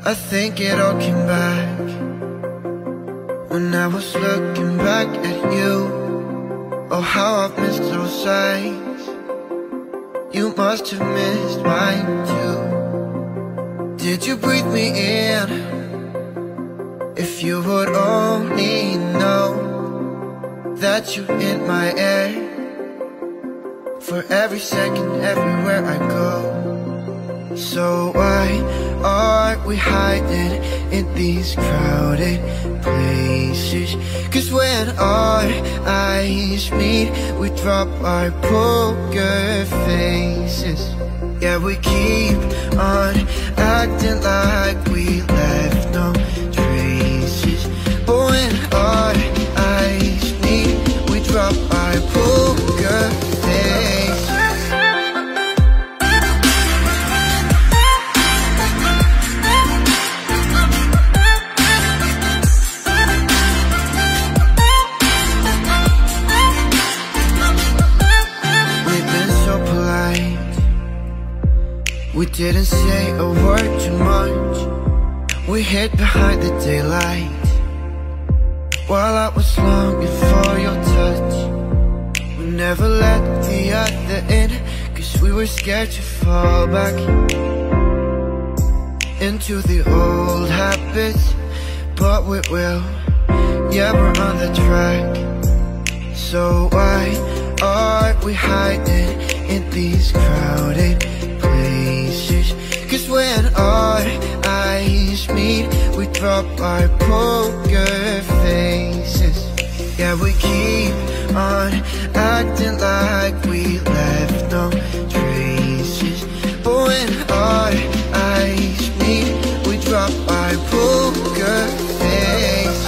I think it all came back when I was looking back at you. Oh, how I've missed those sights. You must have missed mine too. Did you breathe me in? If you would only know that you're in my air. For every second, everywhere I go. So why are we hiding in these crowded places? 'Cause when our eyes meet, we drop our poker faces. Yeah, we keep on acting like we left no traces. But when our eyes meet, we drop our poker faces. We didn't say a word too much. We hid behind the daylight while I was longing for your touch. We never let the other in, 'cause we were scared to fall back into the old habits. But we will, yeah, we're on the track. So why are we hiding in these crowded places? 'Cause when our eyes meet, we drop our poker faces. Yeah, we keep on acting like we left no traces. But when our eyes meet, we drop our poker faces.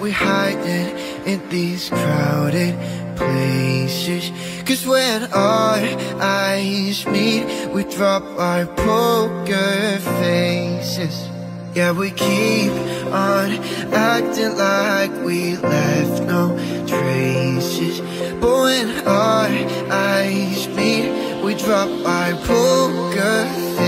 Hiding in these crowded places. 'Cause when our eyes meet, we drop our poker faces. Yeah, we keep on acting like we left no traces. But when our eyes meet, we drop our poker faces.